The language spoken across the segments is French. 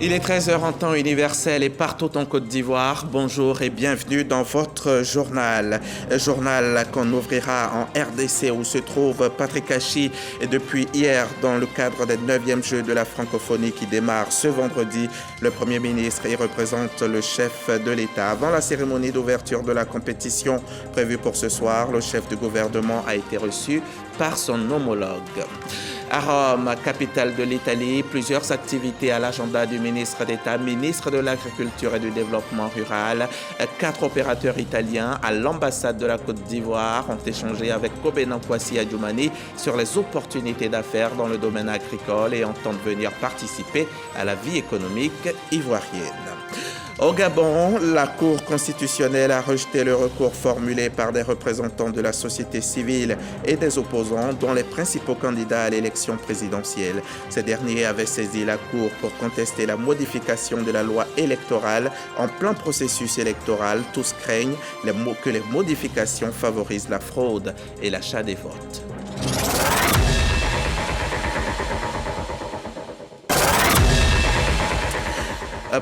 Il est 13 heures en temps universel et partout en Côte d'Ivoire. Bonjour et bienvenue dans votre journal. Journal qu'on ouvrira en RDC où se trouve Patrick Hachi depuis hier dans le cadre des 9e Jeux de la francophonie qui démarrent ce vendredi. Le Premier ministre y représente le chef de l'État. Avant la cérémonie d'ouverture de la compétition prévue pour ce soir, le chef du gouvernement a été reçu par son homologue. À Rome, capitale de l'Italie, plusieurs activités à l'agenda du ministre d'État, ministre de l'Agriculture et du Développement rural. 4 opérateurs italiens à l'ambassade de la Côte d'Ivoire ont échangé avec Kobena Kwasi Adjoumani sur les opportunités d'affaires dans le domaine agricole et entendent venir participer à la vie économique ivoirienne. Au Gabon, la Cour constitutionnelle a rejeté le recours formulé par des représentants de la société civile et des opposants, dont les principaux candidats à l'élection présidentielle. Ces derniers avaient saisi la Cour pour contester la modification de la loi électorale en plein processus électoral. Tous craignent que les modifications favorisent la fraude et l'achat des votes.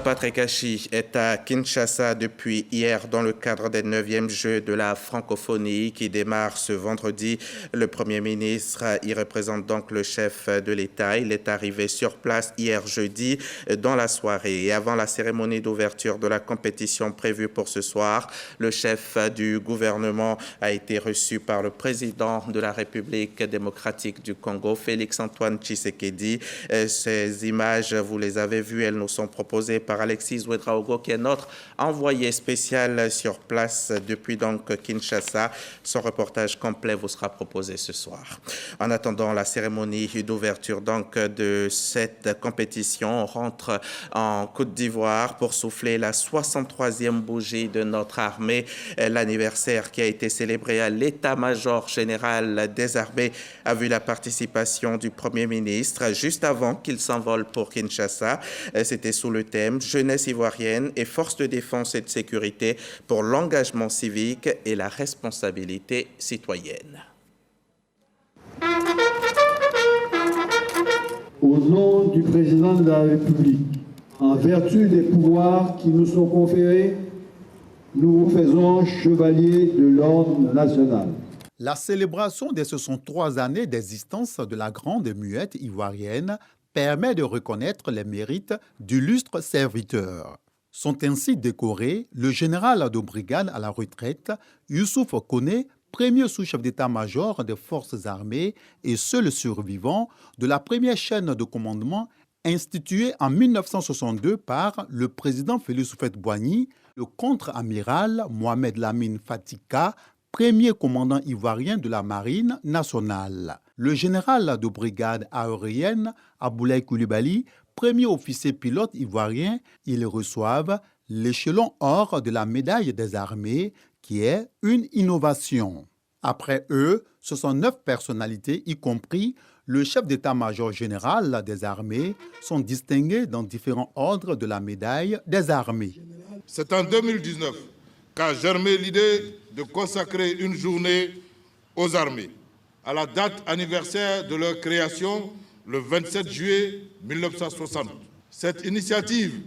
Patrick Hachi est à Kinshasa depuis hier dans le cadre des 9e Jeux de la francophonie qui démarrent ce vendredi. Le Premier ministre y représente donc le chef de l'État. Il est arrivé sur place hier jeudi dans la soirée. Et avant la cérémonie d'ouverture de la compétition prévue pour ce soir, le chef du gouvernement a été reçu par le président de la République démocratique du Congo, Félix-Antoine Tshisekedi. Ces images, vous les avez vues, elles nous sont proposées par Alexis Ouedraogo, qui est notre envoyé spécial sur place depuis donc Kinshasa. Son reportage complet vous sera proposé ce soir. En attendant la cérémonie d'ouverture donc de cette compétition, on rentre en Côte d'Ivoire pour souffler la 63e bougie de notre armée. L'anniversaire qui a été célébré à l'état-major général des armées a vu la participation du Premier ministre juste avant qu'il s'envole pour Kinshasa. C'était sous le thème Jeunesse ivoirienne et forces de défense et de sécurité pour l'engagement civique et la responsabilité citoyenne. Au nom du président de la République, en vertu des pouvoirs qui nous sont conférés, nous vous faisons chevalier de l'ordre national. La célébration des 63 années d'existence de la grande muette ivoirienne permet de reconnaître les mérites d'illustres serviteurs. Sont ainsi décorés le général de brigade à la retraite, Youssouf Koné, premier sous-chef d'état-major des forces armées et seul survivant de la première chaîne de commandement instituée en 1962 par le président Félix Houphouët-Boigny, le contre-amiral Mohamed Lamine Fatika, premier commandant ivoirien de la marine nationale. Le général de brigade aérienne Aboulaye Coulibaly, premier officier pilote ivoirien, ils reçoivent l'échelon or de la médaille des armées, qui est une innovation. Après eux, ce sont 9 personnalités, y compris le chef d'état-major général des armées, sont distingués dans différents ordres de la médaille des armées. C'est en 2019 qu'a germé l'idée de consacrer une journée aux armées, à la date anniversaire de leur création, le 27 juillet 1960. Cette initiative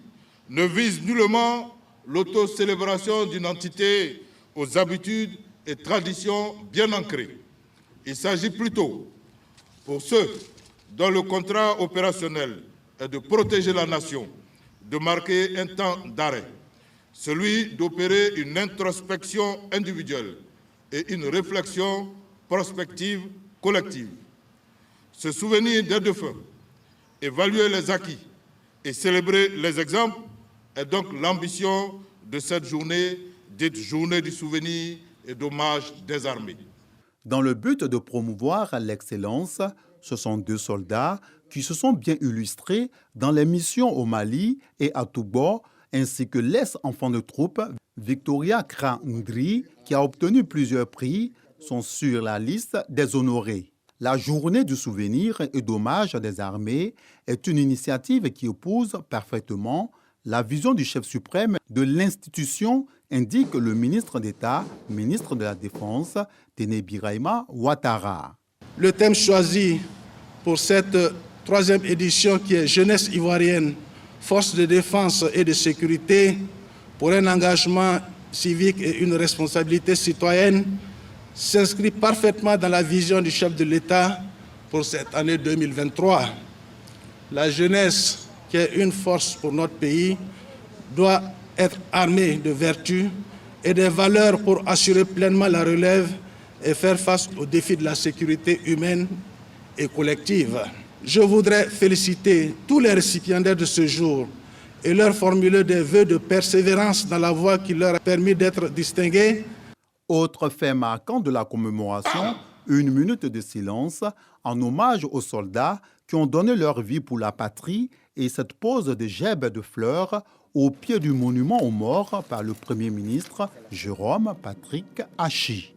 ne vise nullement l'autocélébration d'une entité aux habitudes et traditions bien ancrées. Il s'agit plutôt, pour ceux dont le contrat opérationnel est de protéger la nation, de marquer un temps d'arrêt, celui d'opérer une introspection individuelle et une réflexion prospective collective. Se souvenir des défunts, évaluer les acquis et célébrer les exemples est donc l'ambition de cette journée, dite journée du souvenir et d'hommage des armées. Dans le but de promouvoir l'excellence, ce sont 2 soldats qui se sont bien illustrés dans les missions au Mali et à Togo, ainsi que l'ex-enfant de troupe Victoria Kra-Ndri, qui a obtenu plusieurs prix, sont sur la liste des honorés. La journée du souvenir et d'hommage des armées est une initiative qui oppose parfaitement la vision du chef suprême de l'institution, indique le ministre d'État, ministre de la Défense, Téné Birahima Ouattara. Le thème choisi pour cette 3e édition qui est Jeunesse ivoirienne forces de défense et de sécurité pour un engagement civique et une responsabilité citoyenne s'inscrit parfaitement dans la vision du chef de l'État pour cette année 2023. La jeunesse, qui est une force pour notre pays, doit être armée de vertus et des valeurs pour assurer pleinement la relève et faire face aux défis de la sécurité humaine et collective. Je voudrais féliciter tous les récipiendaires de ce jour et leur formuler des vœux de persévérance dans la voie qui leur a permis d'être distingués. Autre fait marquant de la commémoration, une minute de silence en hommage aux soldats qui ont donné leur vie pour la patrie et cette pose de gerbes de fleurs au pied du monument aux morts par le Premier ministre Jérôme Patrick Achi.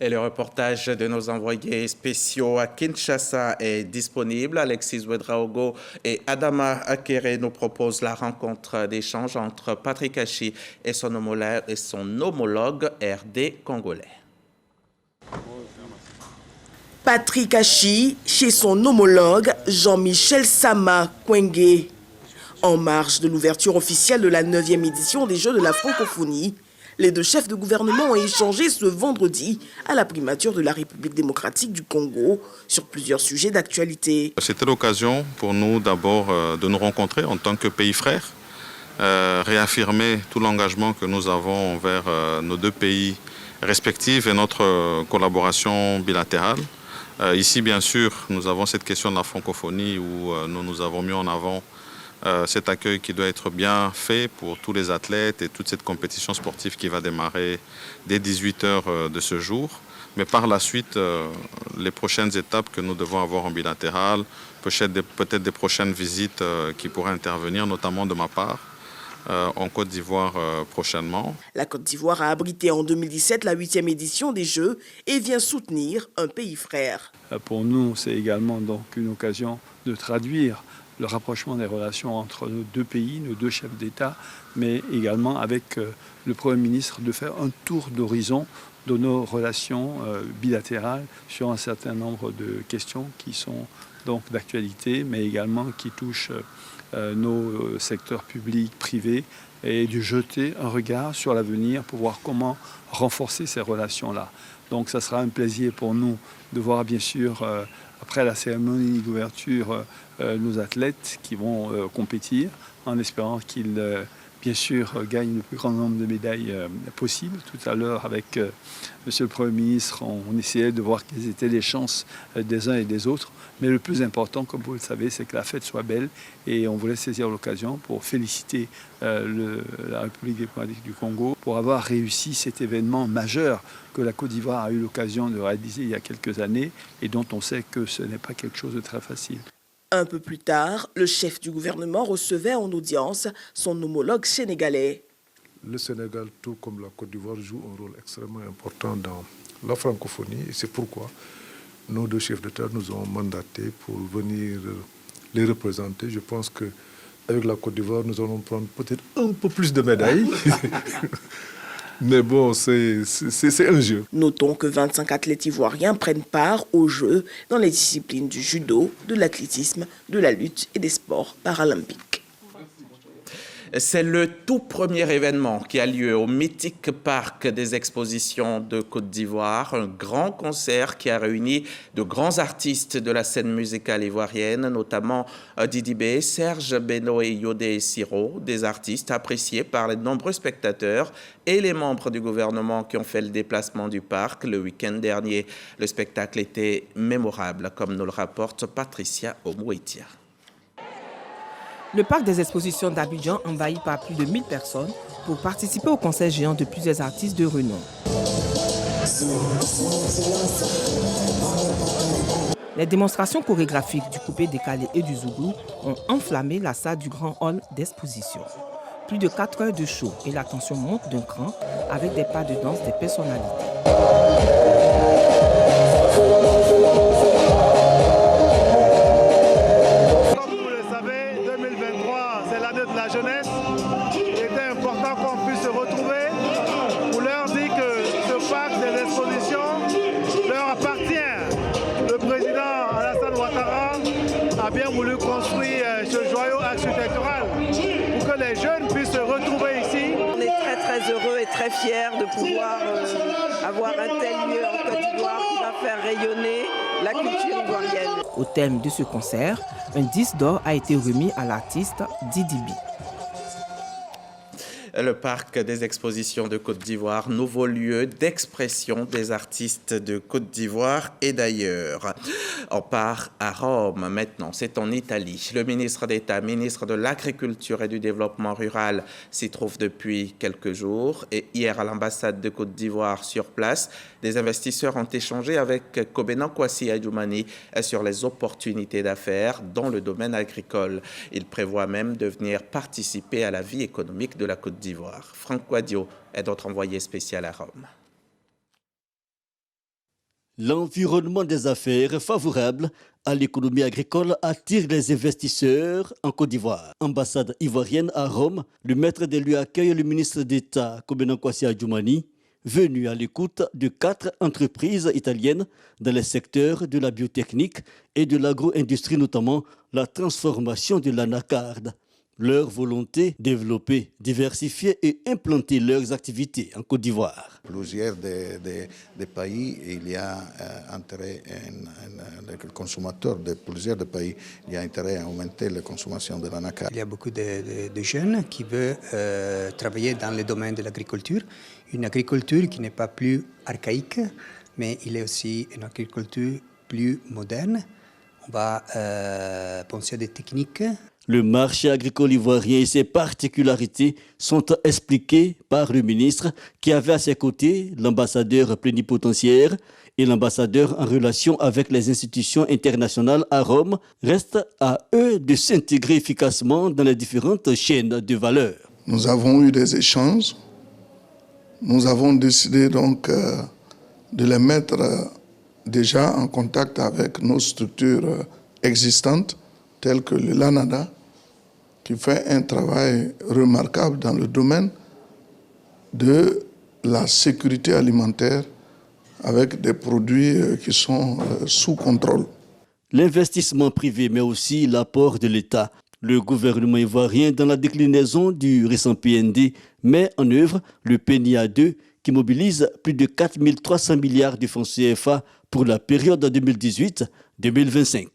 Et le reportage de nos envoyés spéciaux à Kinshasa est disponible. Alexis Ouedraogo et Adama Akere nous proposent la rencontre d'échange entre Patrick Achi et son homologue RD congolais. Patrick Achi chez son homologue Jean-Michel Sama Kwenge. En marge de l'ouverture officielle de la 9e édition des Jeux de la francophonie, les deux chefs de gouvernement ont échangé ce vendredi à la primature de la République démocratique du Congo sur plusieurs sujets d'actualité. C'était l'occasion pour nous d'abord de nous rencontrer en tant que pays frères, réaffirmer tout l'engagement que nous avons envers nos deux pays respectifs et notre collaboration bilatérale. Ici, bien sûr, nous avons cette question de la francophonie où nous avons mis en avant cet accueil qui doit être bien fait pour tous les athlètes et toute cette compétition sportive qui va démarrer dès 18h de ce jour. Mais par la suite, les prochaines étapes que nous devons avoir en bilatéral, peut-être des prochaines visites qui pourraient intervenir, notamment de ma part, en Côte d'Ivoire prochainement. La Côte d'Ivoire a abrité en 2017 la 8e édition des Jeux et vient soutenir un pays frère. Pour nous, c'est également donc une occasion de traduire le rapprochement des relations entre nos deux pays, nos deux chefs d'État, mais également avec le Premier ministre de faire un tour d'horizon de nos relations bilatérales sur un certain nombre de questions qui sont donc d'actualité, mais également qui touchent nos secteurs publics, privés, et de jeter un regard sur l'avenir pour voir comment renforcer ces relations-là. Donc ça sera un plaisir pour nous de voir bien sûr, après la cérémonie d'ouverture, nos athlètes qui vont compétir en espérant qu'ils, bien sûr, gagnent le plus grand nombre de médailles possible. Tout à l'heure, avec Monsieur le Premier ministre, on essayait de voir quelles étaient les chances des uns et des autres. Mais le plus important, comme vous le savez, c'est que la fête soit belle et on voulait saisir l'occasion pour féliciter la République démocratique du Congo pour avoir réussi cet événement majeur que la Côte d'Ivoire a eu l'occasion de réaliser il y a quelques années et dont on sait que ce n'est pas quelque chose de très facile. Un peu plus tard, le chef du gouvernement recevait en audience son homologue sénégalais. Le Sénégal, tout comme la Côte d'Ivoire, joue un rôle extrêmement important dans la francophonie et c'est pourquoi nos deux chefs d'État nous ont mandatés pour venir les représenter. Je pense qu'avec la Côte d'Ivoire, nous allons prendre peut-être un peu plus de médailles. Mais bon, c'est un jeu. Notons que 25 athlètes ivoiriens prennent part aux Jeux dans les disciplines du judo, de l'athlétisme, de la lutte et des sports paralympiques. C'est le tout premier événement qui a lieu au mythique parc des expositions de Côte d'Ivoire, un grand concert qui a réuni de grands artistes de la scène musicale ivoirienne, notamment Didi B, Serge Beno et Yodé Siro, des artistes appréciés par les nombreux spectateurs et les membres du gouvernement qui ont fait le déplacement du parc le week-end dernier. Le spectacle était mémorable, comme nous le rapporte Patricia Omouitia. Le parc des expositions d'Abidjan envahi par plus de 1000 personnes pour participer au concert géant de plusieurs artistes de renom. Les démonstrations chorégraphiques du coupé décalé et du zougou ont enflammé la salle du grand hall d'exposition. Plus de 4 heures de show et la tension monte d'un cran avec des pas de danse des personnalités. a bien voulu construire ce joyau architecturale pour que les jeunes puissent se retrouver ici. On est très très heureux et très fiers de pouvoir avoir un tel lieu en Côte d'Ivoire qui va faire rayonner la culture ivoirienne. Au thème de ce concert, un disque d'or a été remis à l'artiste Didi B. Le parc des expositions de Côte d'Ivoire, nouveau lieu d'expression des artistes de Côte d'Ivoire et d'ailleurs. On part à Rome maintenant, c'est en Italie. Le ministre d'État, ministre de l'Agriculture et du Développement rural s'y trouve depuis quelques jours et hier à l'ambassade de Côte d'Ivoire sur place, des investisseurs ont échangé avec Kobena Kwasi Adjoumani sur les opportunités d'affaires dans le domaine agricole. Il prévoit même de venir participer à la vie économique de la Côte d'Ivoire. Franck Quadio est notre envoyé spécial à Rome. L'environnement des affaires favorable à l'économie agricole attire les investisseurs en Côte d'Ivoire. Ambassade ivoirienne à Rome, le maître des lieux accueille le ministre d'État Kobena Kwasi Adjoumani, venu à l'écoute de 4 entreprises italiennes dans les secteurs de la biotechnique et de l'agro-industrie, notamment la transformation de l'anacarde. Leur volonté, développer, diversifier et implanter leurs activités en Côte d'Ivoire. Plusieurs des pays, il y a intérêt, les consommateurs de plusieurs pays, il y a intérêt à augmenter la consommation de l'anacarde. Il y a beaucoup de jeunes qui veulent travailler dans le domaine de l'agriculture. Une agriculture qui n'est pas plus archaïque, mais il est aussi une agriculture plus moderne. On va penser à des techniques. Le marché agricole ivoirien et ses particularités sont expliquées par le ministre qui avait à ses côtés l'ambassadeur plénipotentiaire et l'ambassadeur en relation avec les institutions internationales à Rome. Reste à eux de s'intégrer efficacement dans les différentes chaînes de valeur. Nous avons eu des échanges. Nous avons décidé donc de les mettre déjà en contact avec nos structures existantes telles que le LANADA, qui fait un travail remarquable dans le domaine de la sécurité alimentaire avec des produits qui sont sous contrôle. L'investissement privé, mais aussi l'apport de l'État. Le gouvernement ivoirien, dans la déclinaison du récent PND, met en œuvre le PNIA 2 qui mobilise plus de 4 300 milliards de francs CFA pour la période 2018-2025.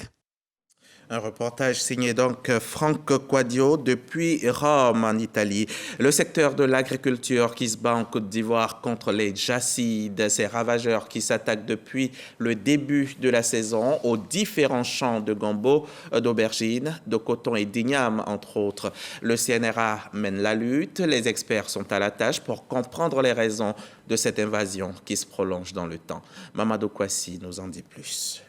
Un reportage signé donc Franck Quadio depuis Rome en Italie. Le secteur de l'agriculture qui se bat en Côte d'Ivoire contre les jacides, ces ravageurs qui s'attaquent depuis le début de la saison aux différents champs de gombo, d'aubergines, de coton et d'igname entre autres. Le CNRA mène la lutte, les experts sont à la tâche pour comprendre les raisons de cette invasion qui se prolonge dans le temps. Mamadou Kwasi nous en dit plus.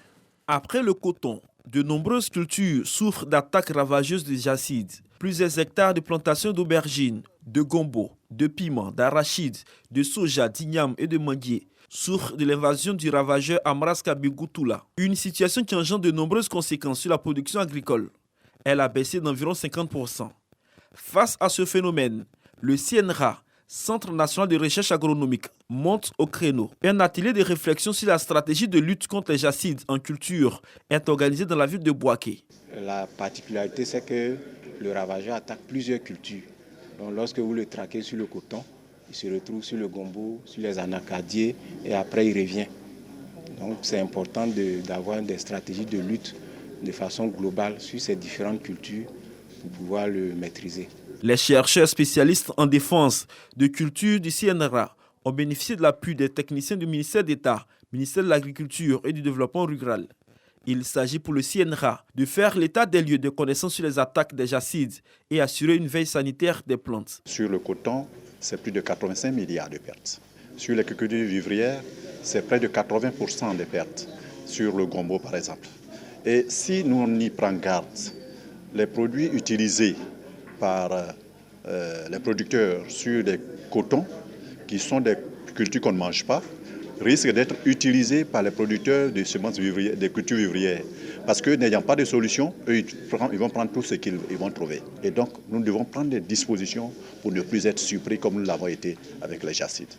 Après le coton, de nombreuses cultures souffrent d'attaques ravageuses de jacides. Plusieurs hectares de plantations d'aubergines, de gombo, de piments, d'arachides, de soja, d'igname et de manguier souffrent de l'invasion du ravageur Amraska Bigoutoula. Une situation qui engendre de nombreuses conséquences sur la production agricole. Elle a baissé d'environ 50%. Face à ce phénomène, le CNRA, Centre national de recherche agronomique, monte au créneau. Un atelier de réflexion sur la stratégie de lutte contre les jacides en culture est organisé dans la ville de Bouaké. La particularité, c'est que le ravageur attaque plusieurs cultures. Donc, lorsque vous le traquez sur le coton, il se retrouve sur le gombo, sur les anacardiers et après il revient. Donc c'est important d'avoir des stratégies de lutte de façon globale sur ces différentes cultures pour pouvoir le maîtriser. Les chercheurs spécialistes en défense de culture du CNRA ont bénéficié de l'appui des techniciens du ministère d'État, ministère de l'Agriculture et du Développement rural. Il s'agit pour le CNRA de faire l'état des lieux de connaissance sur les attaques des jacides et assurer une veille sanitaire des plantes. Sur le coton, c'est plus de 85 milliards de pertes. Sur l'agriculture vivrière, c'est près de 80% des pertes. Sur le gombo, par exemple. Et si nous on y prend garde, les produits utilisés par les producteurs sur des cotons, qui sont des cultures qu'on ne mange pas, risquent d'être utilisés par les producteurs de semences vivrières, des cultures vivrières. Parce que n'ayant pas de solution, eux, ils vont prendre tout ce qu'ils vont trouver. Et donc, nous devons prendre des dispositions pour ne plus être surpris comme nous l'avons été avec les jacides.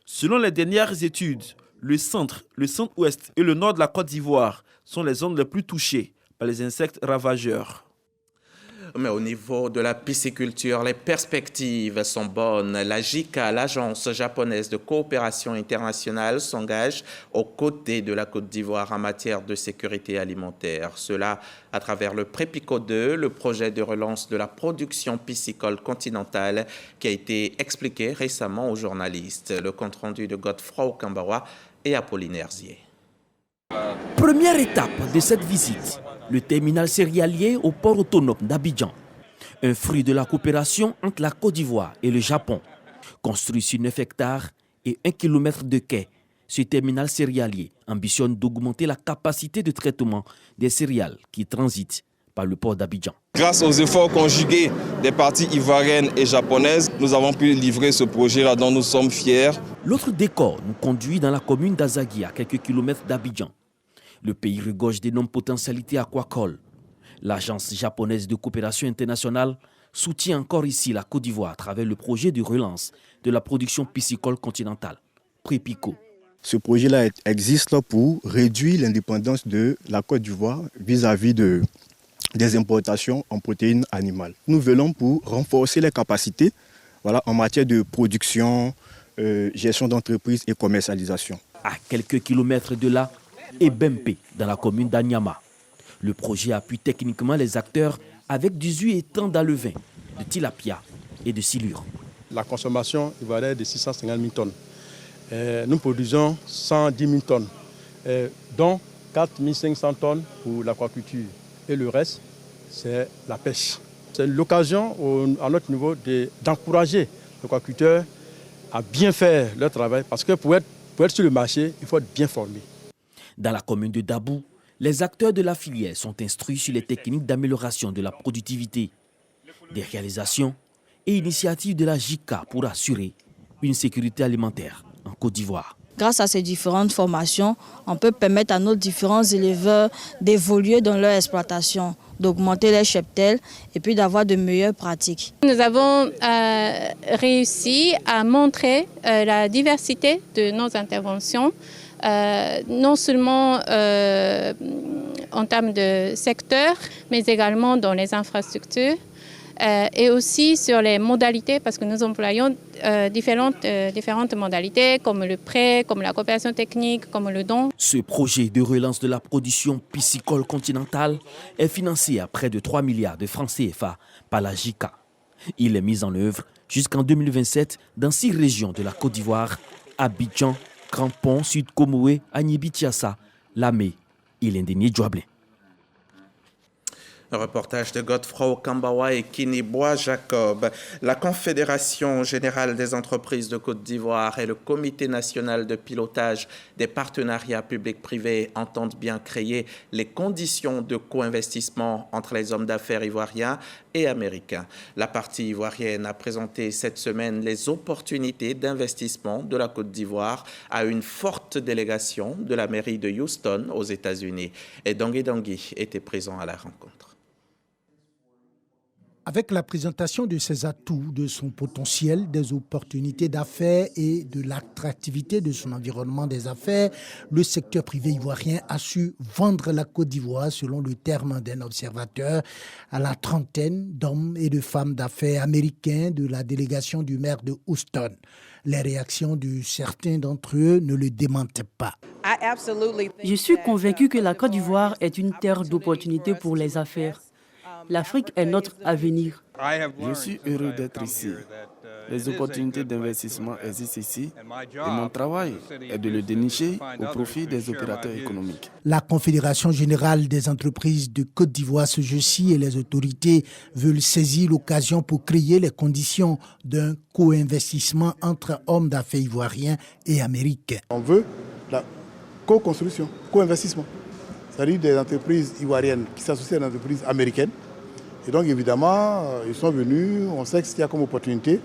Selon les dernières études, le centre-ouest et le nord de la Côte d'Ivoire sont les zones les plus touchées par les insectes ravageurs. Mais au niveau de la pisciculture, les perspectives sont bonnes. La JICA, l'Agence japonaise de coopération internationale, s'engage aux côtés de la Côte d'Ivoire en matière de sécurité alimentaire. Cela à travers le Prépico 2, le projet de relance de la production piscicole continentale qui a été expliqué récemment aux journalistes. Le compte-rendu de Godefroy Kambawa et Apollinaire Zier. Première étape de cette visite, le terminal céréalier au port autonome d'Abidjan. Un fruit de la coopération entre la Côte d'Ivoire et le Japon. Construit sur 9 hectares et 1 km de quai, ce terminal céréalier ambitionne d'augmenter la capacité de traitement des céréales qui transitent par le port d'Abidjan. Grâce aux efforts conjugués des parties ivoiriennes et japonaises, nous avons pu livrer ce projet-là dont nous sommes fiers. L'autre décor nous conduit dans la commune d'Azagui, à quelques kilomètres d'Abidjan. Le pays regorge d'énormes potentialités aquacoles. L'Agence japonaise de coopération internationale soutient encore ici la Côte d'Ivoire à travers le projet de relance de la production piscicole continentale, Prépico. Ce projet-là existe pour réduire l'indépendance de la Côte d'Ivoire vis-à-vis des importations en protéines animales. Nous venons pour renforcer les capacités en matière de production, gestion d'entreprise et commercialisation. À quelques kilomètres de là, Ebempe, dans la commune d'Anyama. Le projet appuie techniquement les acteurs avec 18 étangs d'alevin, de tilapia et de silure. La consommation ivoirienne est de 650 000 tonnes. Nous produisons 110 000 tonnes, dont 4 500 tonnes pour l'aquaculture. Et le reste, c'est la pêche. C'est l'occasion, à notre niveau, d'encourager les aquaculteurs à bien faire leur travail. Parce que pour être sur le marché, il faut être bien formé. Dans la commune de Dabou, les acteurs de la filière sont instruits sur les techniques d'amélioration de la productivité, des réalisations et initiatives de la JICA pour assurer une sécurité alimentaire en Côte d'Ivoire. Grâce à ces différentes formations, on peut permettre à nos différents éleveurs d'évoluer dans leur exploitation, d'augmenter les cheptels et puis d'avoir de meilleures pratiques. Nous avons réussi à montrer la diversité de nos interventions, non seulement en termes de secteur, mais également dans les infrastructures. Et aussi sur les modalités, parce que nous employons différentes modalités, comme le prêt, comme la coopération technique, comme le don. Ce projet de relance de la production piscicole continentale est financé à près de 3 milliards de francs CFA par la JICA. Il est mis en œuvre jusqu'en 2027 dans 6 régions de la Côte d'Ivoire, Abidjan, Crampon, Sud-Komoé, Agnibi-Tiassa, Lamé et l'Indénié-Djouablé. Un reportage de Godefroy Kambawa et Kinibois Jacob. La Confédération générale des entreprises de Côte d'Ivoire et le Comité national de pilotage des partenariats publics-privés entendent bien créer les conditions de co-investissement entre les hommes d'affaires ivoiriens et américains. La partie ivoirienne a présenté cette semaine les opportunités d'investissement de la Côte d'Ivoire à une forte délégation de la mairie de Houston aux États-Unis. Et Dangui Dangui était présent à la rencontre. Avec la présentation de ses atouts, de son potentiel, des opportunités d'affaires et de l'attractivité de son environnement des affaires, le secteur privé ivoirien a su vendre la Côte d'Ivoire, selon le terme d'un observateur, à la trentaine d'hommes et de femmes d'affaires américains de la délégation du maire de Houston. Les réactions de certains d'entre eux ne le démentent pas. Je suis convaincu que la Côte d'Ivoire est une terre d'opportunités pour les affaires. L'Afrique est notre avenir. Je suis heureux d'être ici. Les opportunités d'investissement existent ici et mon travail est de le dénicher au profit des opérateurs économiques. La Confédération générale des entreprises de Côte d'Ivoire, ce jeu-ci, et les autorités veulent saisir l'occasion pour créer les conditions d'un co-investissement entre hommes d'affaires ivoiriens et américains. On veut la co-construction, co-investissement. C'est-à-dire des entreprises ivoiriennes qui s'associent à des entreprises américaines. Et donc évidemment, ils sont venus, on sait que s'il y a comme opportunité,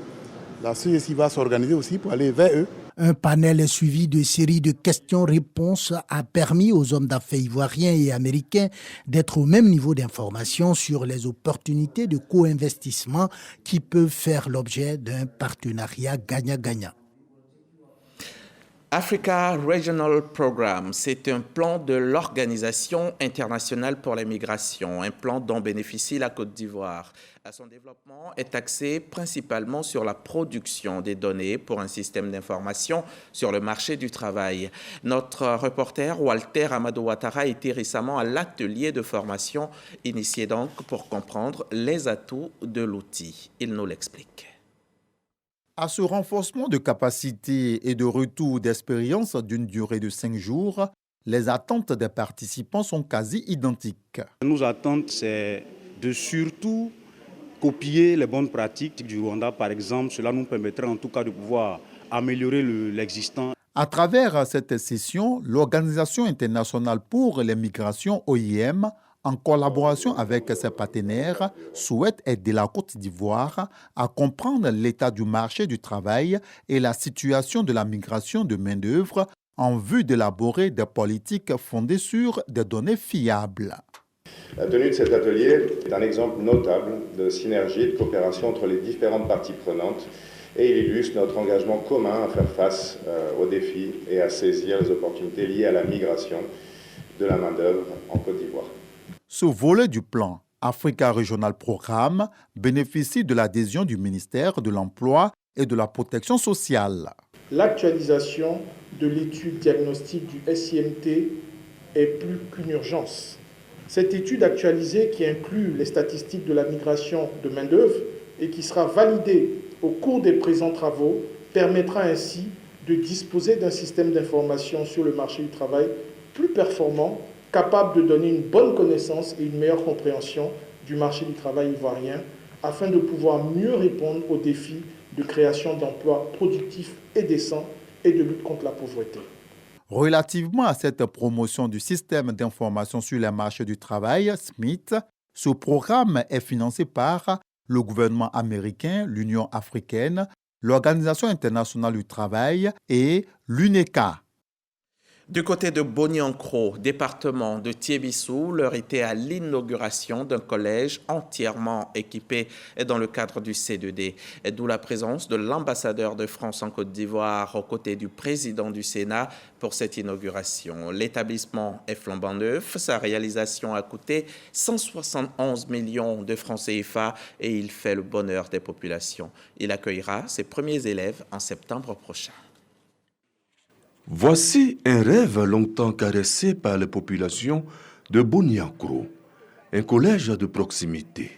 la CGC va s'organiser aussi pour aller vers eux. Un panel suivi de séries de questions-réponses a permis aux hommes d'affaires ivoiriens et américains d'être au même niveau d'information sur les opportunités de co-investissement qui peuvent faire l'objet d'un partenariat gagnant-gagnant. Africa Regional Programme, c'est un plan de l'Organisation internationale pour les migrations, un plan dont bénéficie la Côte d'Ivoire. Son développement est axé principalement sur la production des données pour un système d'information sur le marché du travail. Notre reporter Walter Amadou Ouattara était récemment à l'atelier de formation initié donc pour comprendre les atouts de l'outil. Il nous l'explique. À ce renforcement de capacité et de retour d'expérience d'une durée de 5 jours, les attentes des participants sont quasi identiques. Nos attentes, c'est de surtout copier les bonnes pratiques du Rwanda, par exemple. Cela nous permettrait en tout cas de pouvoir améliorer l'existant. À travers cette session, l'Organisation internationale pour les migrations, OIM, en collaboration avec ses partenaires, souhaite aider la Côte d'Ivoire à comprendre l'état du marché du travail et la situation de la migration de main-d'œuvre en vue d'élaborer des politiques fondées sur des données fiables. La tenue de cet atelier est un exemple notable de synergie et de coopération entre les différentes parties prenantes et il illustre notre engagement commun à faire face aux défis et à saisir les opportunités liées à la migration de la main-d'œuvre en Côte d'Ivoire. Ce volet du plan Africa Regional Programme bénéficie de l'adhésion du ministère de l'Emploi et de la Protection sociale. L'actualisation de l'étude diagnostique du SIMT est plus qu'une urgence. Cette étude actualisée qui inclut les statistiques de la migration de main-d'œuvre et qui sera validée au cours des présents travaux permettra ainsi de disposer d'un système d'information sur le marché du travail plus performant, capable de donner une bonne connaissance et une meilleure compréhension du marché du travail ivoirien afin de pouvoir mieux répondre aux défis de création d'emplois productifs et décents et de lutte contre la pauvreté. Relativement à cette promotion du système d'information sur les marchés du travail, SMIT, ce programme est financé par le gouvernement américain, l'Union africaine, l'Organisation internationale du travail et l'UNECA. Du côté de Boniancro, département de Tiébissou, l'heure était à l'inauguration d'un collège entièrement équipé dans le cadre du C2D, d'où la présence de l'ambassadeur de France en Côte d'Ivoire aux côtés du président du Sénat pour cette inauguration. L'établissement est flambant neuf, sa réalisation a coûté 171 millions de francs CFA et il fait le bonheur des populations. Il accueillera ses premiers élèves en septembre prochain. Voici un rêve longtemps caressé par les populations de Boniancro, un collège de proximité.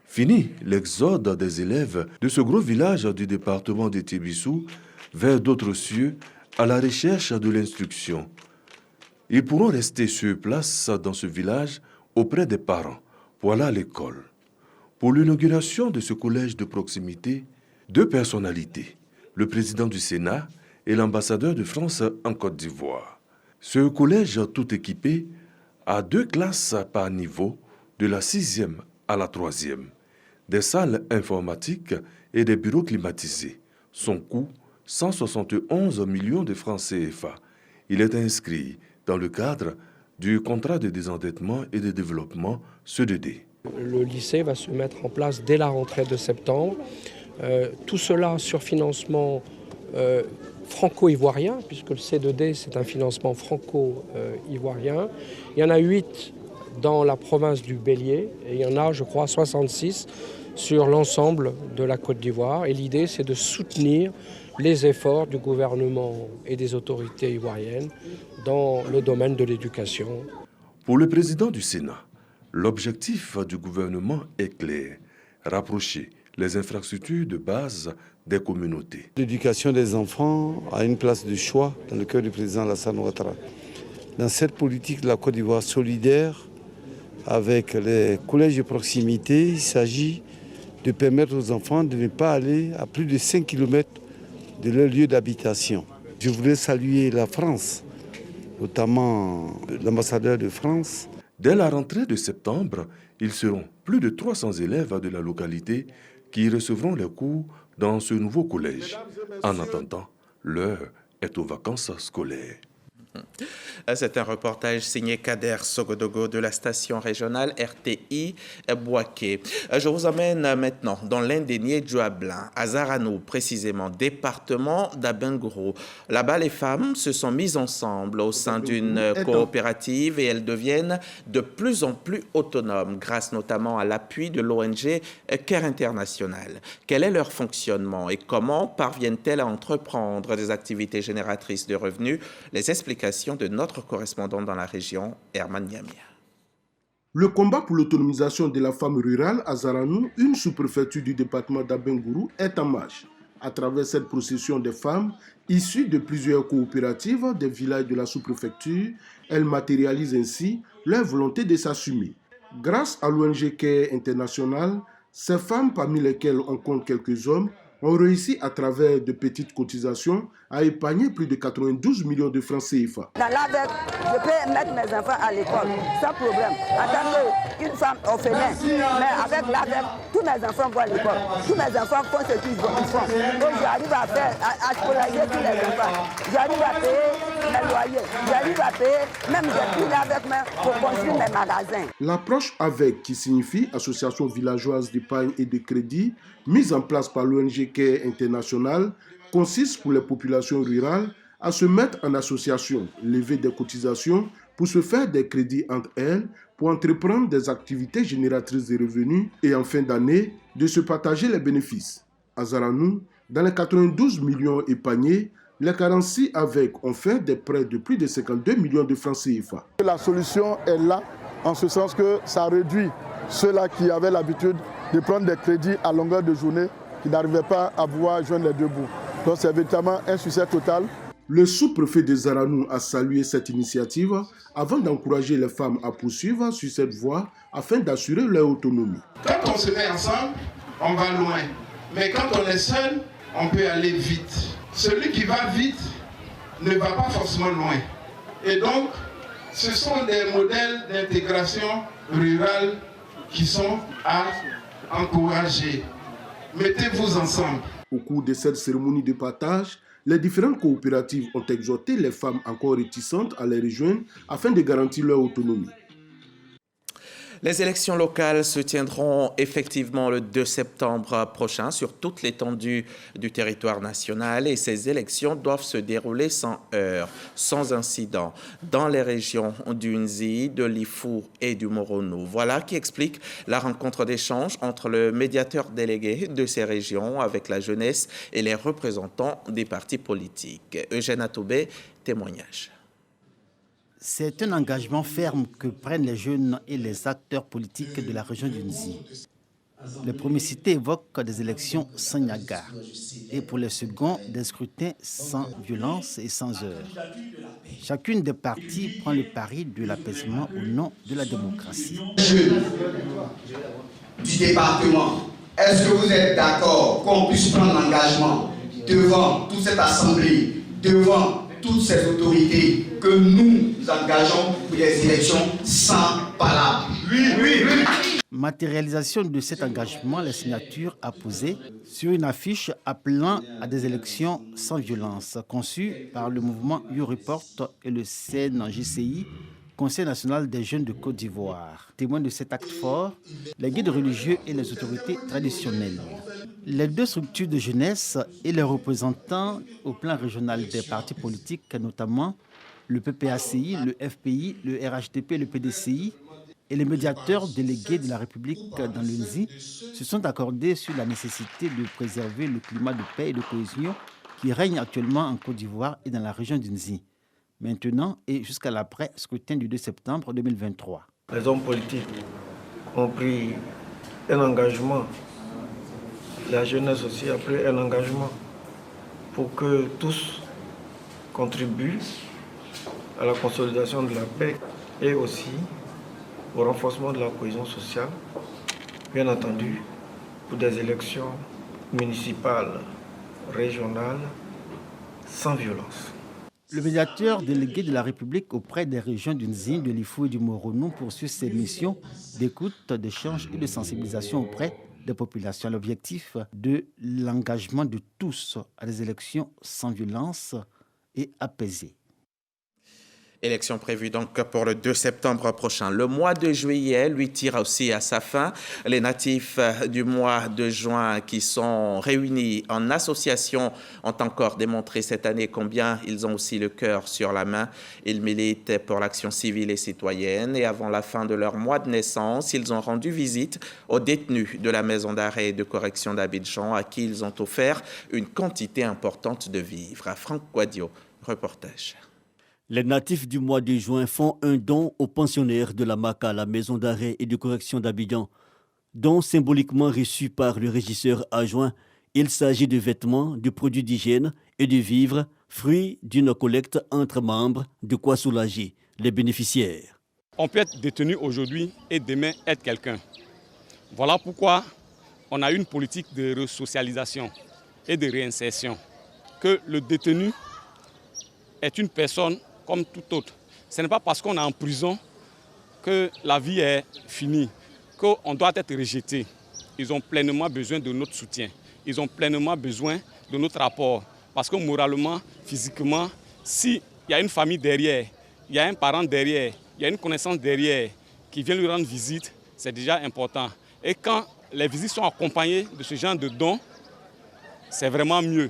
Fini l'exode des élèves de ce gros village du département de Tiébissou vers d'autres cieux à la recherche de l'instruction. Ils pourront rester sur place dans ce village auprès des parents. Voilà l'école. Pour l'inauguration de ce collège de proximité, 2 personnalités, le président du Sénat et l'ambassadeur de France en Côte d'Ivoire. Ce collège tout équipé a 2 classes par niveau, de la 6e à la 3e, des salles informatiques et des bureaux climatisés. Son coût, 171 millions de francs CFA. Il est inscrit dans le cadre du contrat de désendettement et de développement C2D. Le lycée va se mettre en place dès la rentrée de septembre. Tout cela sur financement franco-ivoirien, puisque le C2D, c'est un financement franco-ivoirien. Il y en a 8 dans la province du Bélier et il y en a, je crois, 66 sur l'ensemble de la Côte d'Ivoire. Et l'idée, c'est de soutenir les efforts du gouvernement et des autorités ivoiriennes dans le domaine de l'éducation. Pour le président du Sénat, l'objectif du gouvernement est clair, rapprocher les infrastructures de base des communautés. L'éducation des enfants a une place de choix dans le cœur du président Alassane Ouattara. Dans cette politique de la Côte d'Ivoire solidaire, avec les collèges de proximité, il s'agit de permettre aux enfants de ne pas aller à plus de 5 km de leur lieu d'habitation. Je voulais saluer la France, notamment l'ambassadeur de France. Dès la rentrée de septembre, ils seront plus de 300 élèves de la localité qui recevront les cours dans ce nouveau collège. En attendant, l'heure est aux vacances scolaires. C'est un reportage signé Kader Sogodogo de la station régionale RTI Bouaké. Je vous emmène maintenant dans l'Indénié Djouablin, à Zaranou, précisément, département d'Abengourou. Là-bas, les femmes se sont mises ensemble au sein d'une coopérative et elles deviennent de plus en plus autonomes, grâce notamment à l'appui de l'ONG Care International. Quel est leur fonctionnement et comment parviennent-elles à entreprendre des activités génératrices de revenus? Les explications de notre correspondant dans la région, Herman Niamia. Le combat pour l'autonomisation de la femme rurale à Zaranou, une sous-préfecture du département d'Abengourou, est en marche. À travers cette procession des femmes, issues de plusieurs coopératives des villages de la sous-préfecture, elles matérialisent ainsi leur volonté de s'assumer. Grâce à l'ONG Care International, ces femmes, parmi lesquelles on compte quelques hommes, ont réussi à travers de petites cotisations à épargner plus de 92 millions de francs CFA. Dans l'AVEC, je peux mettre mes enfants à l'école sans problème. En tant qu'une femme orpheline, mais avec l'AVEC, tous mes enfants vont à l'école. Tous mes enfants font ce qu'ils font. Donc j'arrive à scolariser tous les enfants. J'arrive à payer mes loyers. J'arrive à payer même des prix d'AVEC pour construire mes magasins. L'approche AVEC, qui signifie Association villageoise d'épargne et de crédit, mise en place par l'ONG Care International, consiste pour les populations rurales à se mettre en association, lever des cotisations pour se faire des crédits entre elles, pour entreprendre des activités génératrices de revenus et en fin d'année, de se partager les bénéfices. À Zaranou, dans les 92 millions épargnés, les 46 AVEC ont fait des prêts de plus de 52 millions de francs CFA. La solution est là, en ce sens que ça réduit ceux-là qui avaient l'habitude de prendre des crédits à longueur de journée, qui n'arrivaient pas à pouvoir joindre les deux bouts. Donc c'est véritablement un succès total. Le sous-préfet de Zaranou a salué cette initiative avant d'encourager les femmes à poursuivre sur cette voie afin d'assurer leur autonomie. Quand on se met ensemble, on va loin. Mais quand on est seul, on peut aller vite. Celui qui va vite ne va pas forcément loin. Et donc, ce sont des modèles d'intégration rurale qui sont à encourager. Mettez-vous ensemble. Au cours de cette cérémonie de partage, les différentes coopératives ont exhorté les femmes encore réticentes à les rejoindre afin de garantir leur autonomie. Les élections locales se tiendront effectivement le 2 septembre prochain sur toute l'étendue du territoire national et ces élections doivent se dérouler sans heurts, sans incident, dans les régions du Nzi, de l'Ifou et du Moronou. Voilà qui explique la rencontre d'échange entre le médiateur délégué de ces régions avec la jeunesse et les représentants des partis politiques. Eugène Atoubé, témoignage. C'est un engagement ferme que prennent les jeunes et les acteurs politiques de la région du Nzi. Les premiers cités évoquent des élections sans Niaga et pour les seconds, des scrutins sans violence et sans heurts. Chacune des parties prend le pari de l'apaisement au nom de la démocratie. Jeunes du département, est-ce que vous êtes d'accord qu'on puisse prendre l'engagement devant toute cette assemblée, devant toutes ces autorités, que nous engageons pour des élections sans palabres? Oui. Matérialisation de cet engagement, les signatures apposées sur une affiche appelant à des élections sans violence, conçue par le mouvement YouReport et le CNJCI, Conseil national des jeunes de Côte d'Ivoire. Témoins de cet acte fort, les guides religieux et les autorités traditionnelles. Les deux structures de jeunesse et les représentants au plan régional des partis politiques, notamment le PPACI, le FPI, le RHDP, le PDCI, et les médiateurs délégués de la République dans le Nzi se sont accordés sur la nécessité de préserver le climat de paix et de cohésion qui règne actuellement en Côte d'Ivoire et dans la région du Nzi, maintenant et jusqu'à l'après-scrutin du 2 septembre 2023. Les hommes politiques ont pris un engagement, la jeunesse aussi a pris un engagement pour que tous contribuent à la consolidation de la paix et aussi au renforcement de la cohésion sociale, bien entendu, pour des élections municipales, régionales, sans violence. Le médiateur délégué de la République auprès des régions du Nzi, de l'Ifou et du Moronou poursuit ses missions d'écoute, d'échange et de sensibilisation auprès des populations. L'objectif de l'engagement de tous à des élections sans violence et apaisées. Élection prévue donc pour le 2 septembre prochain. Le mois de juillet, lui, tire aussi à sa fin. Les natifs du mois de juin qui sont réunis en association ont encore démontré cette année combien ils ont aussi le cœur sur la main. Ils militent pour l'action civile et citoyenne et avant la fin de leur mois de naissance, ils ont rendu visite aux détenus de la maison d'arrêt et de correction d'Abidjan à qui ils ont offert une quantité importante de vivres. Franck Guadio, reportage. Les natifs du mois de juin font un don aux pensionnaires de la MACA, la maison d'arrêt et de correction d'Abidjan. Don symboliquement reçu par le régisseur adjoint. Il s'agit de vêtements, de produits d'hygiène et de vivres, fruits d'une collecte entre membres, de quoi soulager les bénéficiaires. On peut être détenu aujourd'hui et demain être quelqu'un. Voilà pourquoi on a une politique de resocialisation et de réinsertion. Que le détenu est une personne comme tout autre. Ce n'est pas parce qu'on est en prison que la vie est finie, qu'on doit être rejeté. Ils ont pleinement besoin de notre soutien. Ils ont pleinement besoin de notre apport. Parce que moralement, physiquement, s'il y a une famille derrière, il y a un parent derrière, il y a une connaissance derrière qui vient lui rendre visite, c'est déjà important. Et quand les visites sont accompagnées de ce genre de dons, c'est vraiment mieux.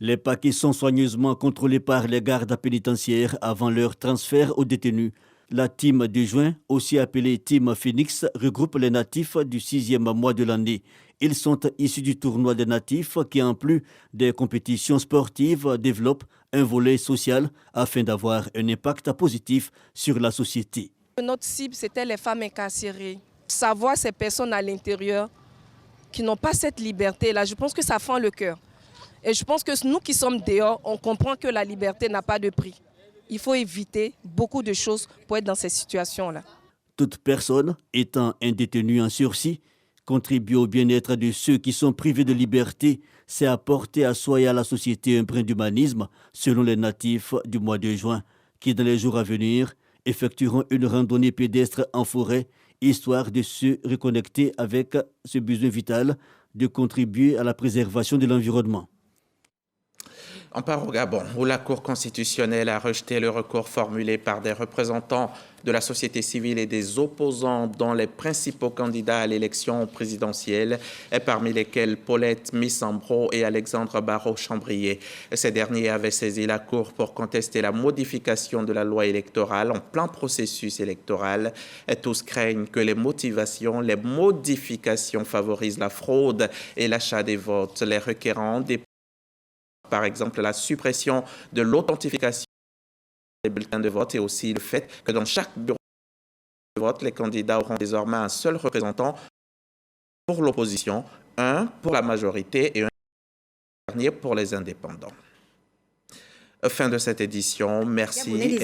Les paquets sont soigneusement contrôlés par les gardes pénitentiaires avant leur transfert aux détenus. La team de juin, aussi appelée Team Phoenix, regroupe les natifs du 6e mois de l'année. Ils sont issus du tournoi des natifs qui, en plus des compétitions sportives, développe un volet social afin d'avoir un impact positif sur la société. Notre cible, c'était les femmes incarcérées. Savoir ces personnes à l'intérieur qui n'ont pas cette liberté-là, je pense que ça fend le cœur. Et je pense que nous qui sommes dehors, on comprend que la liberté n'a pas de prix. Il faut éviter beaucoup de choses pour être dans ces situations-là. Toute personne étant un détenu en sursis contribue au bien-être de ceux qui sont privés de liberté. C'est apporter à soi et à la société un brin d'humanisme, selon les natifs du mois de juin, qui dans les jours à venir effectueront une randonnée pédestre en forêt, histoire de se reconnecter avec ce besoin vital de contribuer à la préservation de l'environnement. On part au Gabon, où la Cour constitutionnelle a rejeté le recours formulé par des représentants de la société civile et des opposants dont les principaux candidats à l'élection présidentielle, parmi lesquels Paulette Missambro et Alexandre Barrault-Chambrier. Ces derniers avaient saisi la Cour pour contester la modification de la loi électorale en plein processus électoral. Tous craignent que les modifications favorisent la fraude et l'achat des votes. Les requérants par exemple la suppression de l'authentification des bulletins de vote et aussi le fait que dans chaque bureau de vote, les candidats auront désormais un seul représentant pour l'opposition, un pour la majorité et un dernier pour les indépendants. Fin de cette édition. Merci.